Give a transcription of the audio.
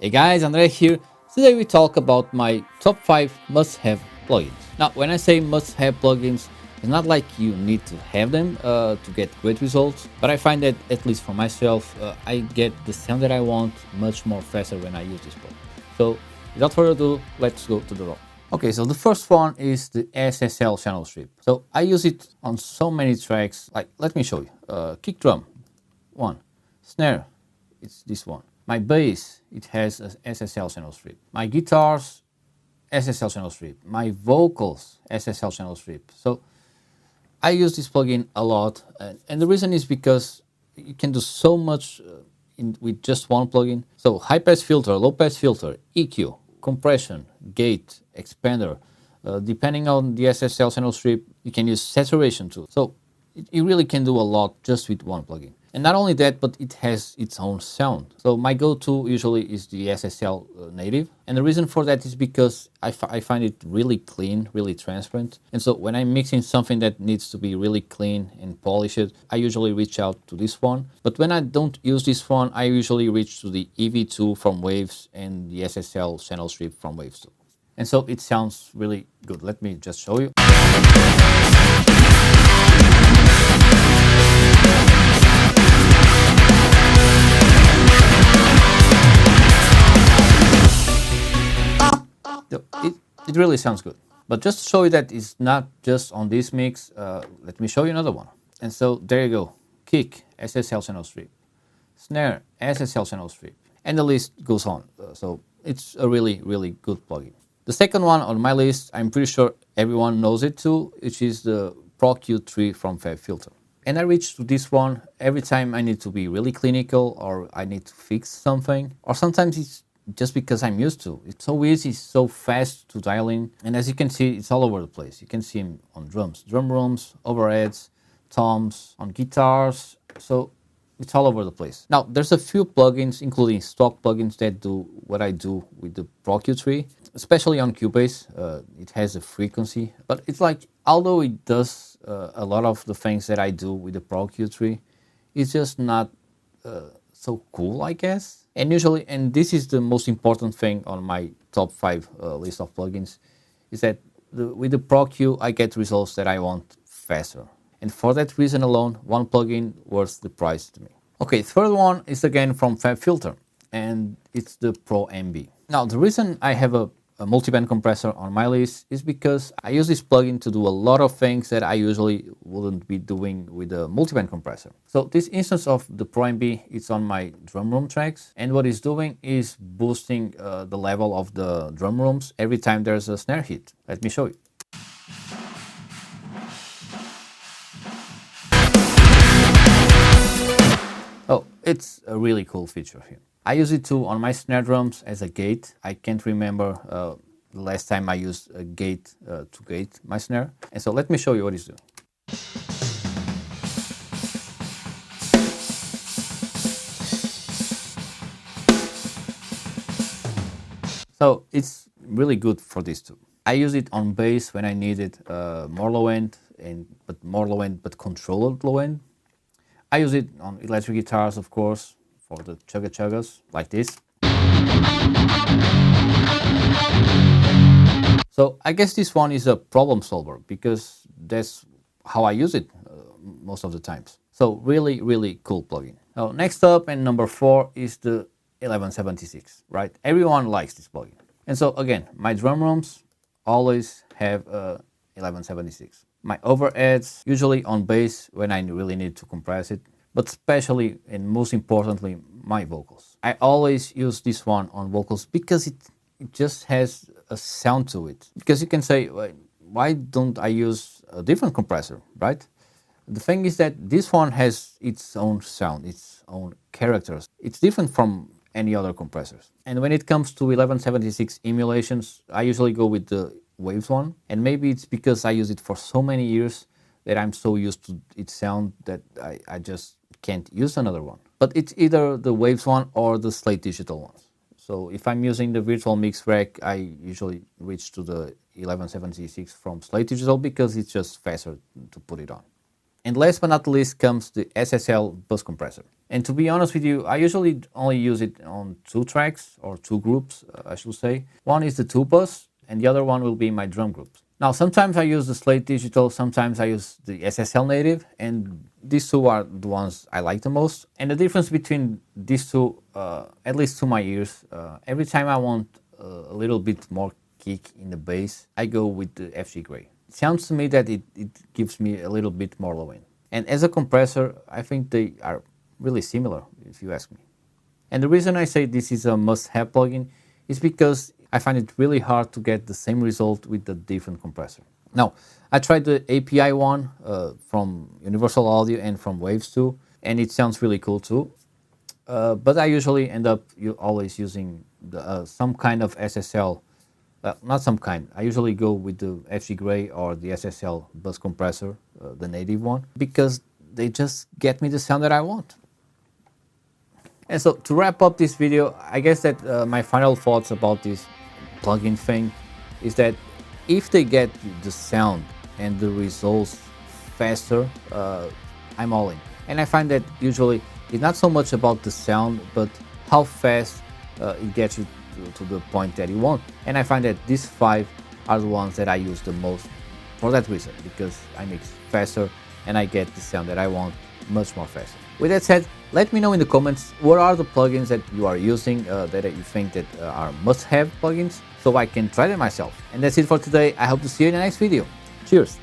Hey guys, Andre here. Today we talk about my top 5 must-have plugins. Now, when I say must-have plugins, it's not like you need to have them to get great results, but I find that, at least for myself, I get the sound that I want much more faster when I use this plugin. So, without further ado, let's go to the raw. Okay, so the first one is the SSL channel strip. So I use it on so many tracks. Like, let me show you. Kick drum, one. Snare, it's this one. My bass, it has a SSL channel strip. My guitars, SSL channel strip. My vocals, SSL channel strip. So I use this plugin a lot, and the reason is because you can do so much with just one plugin. So high pass filter, low pass filter, EQ, compression, gate, expander. Depending on the SSL channel strip, you can use saturation too. So you really can do a lot just with one plugin. And not only that, but it has its own sound. So my go-to usually is the SSL native. And the reason for that is because I find it really clean, really transparent. And so when I'm mixing something that needs to be really clean and polished, I usually reach out to this one. But when I don't use this one, I usually reach to the EV2 from Waves and the SSL channel strip from Waves 2. And so it sounds really good. Let me just show you. It really sounds good. But just to show you that it's not just on this mix, let me show you another one. And so there you go. Kick, SSL channel strip. Snare, SSL channel strip. And the list goes on. So it's a really, really good plugin. The second one on my list, I'm pretty sure everyone knows it too, which is the Pro Q3 from FabFilter. And I reach to this one every time I need to be really clinical or I need to fix something. Or sometimes it's just because I'm used to. It's so easy, it's so fast to dial in. And as you can see, it's all over the place. You can see him on drums, drum rooms, overheads, toms, on guitars. So it's all over the place. Now, there's a few plugins, including stock plugins, that do what I do with the Pro Q3, especially on Cubase. It has a frequency, but it's like, although it does a lot of the things that I do with the Pro Q3, it's just not so cool, I guess. And usually, and this is the most important thing on my top 5 list of plugins, is that with the Pro Q, I get results that I want faster. And for that reason alone, one plugin worth the price to me. Okay, third one is again from FabFilter, and it's the Pro MB. Now, the reason I have a multiband compressor on my list is because I use this plugin to do a lot of things that I usually wouldn't be doing with a multiband compressor. So this instance of the Pro MB, it's on my drum room tracks, and what it's doing is boosting the level of the drum rooms every time there's a snare hit. Let me show you. Oh, it's a really cool feature here. I use it too on my snare drums as a gate. I can't remember the last time I used a gate to gate my snare. And so let me show you what it's doing. So it's really good for this too. I use it on bass when I need it more low end, but controlled low end. I use it on electric guitars, of course, for the chugga chuggas like this. So I guess this one is a problem solver because that's how I use it most of the times. So really, really cool plugin. Now next up, and number 4 is the 1176, right? Everyone likes this plugin. And so again, my drum rooms always have a 1176. My overheads, usually on bass when I really need to compress it, but especially and most importantly, my vocals. I always use this one on vocals because it just has a sound to it. Because you can say, why don't I use a different compressor, right? The thing is that this one has its own sound, its own characters. It's different from any other compressors. And when it comes to 1176 emulations, I usually go with the Waves one. And maybe it's because I use it for so many years that I'm so used to its sound that I just can't use another one. But it's either the Waves one or the Slate Digital ones. So if I'm using the virtual mix rack, I usually reach to the 1176 from Slate Digital because it's just faster to put it on. And last but not least comes the SSL bus compressor. And to be honest with you, I usually only use it on 2 tracks or 2 groups, I should say. One is the 2 bus and the other one will be my drum groups. Now sometimes I use the Slate Digital, sometimes I use the SSL Native, and these 2 are the ones I like the most. And the difference between these 2, at least to my ears, every time I want a little bit more kick in the bass, I go with the FG Gray. It sounds to me that it gives me a little bit more low end. And as a compressor, I think they are really similar, if you ask me. And the reason I say this is a must-have plugin is because I find it really hard to get the same result with the different compressor. Now, I tried the API one from Universal Audio and from Waves too, and it sounds really cool too. But I usually end up always using some kind of SSL. Not some kind. I usually go with the FG Gray or the SSL bus compressor, the native one, because they just get me the sound that I want. And so to wrap up this video, I guess that my final thoughts about this plugin thing is that if they get the sound and the results faster, I'm all in. And I find that usually it's not so much about the sound, but how fast it gets you to the point that you want. And I find that these 5 are the ones that I use the most for that reason, because I mix faster and I get the sound that I want much more faster. With that said, let me know in the comments what are the plugins that you are using that you think that are must-have plugins, so I can try them myself. And that's it for today. I hope to see you in the next video. Cheers!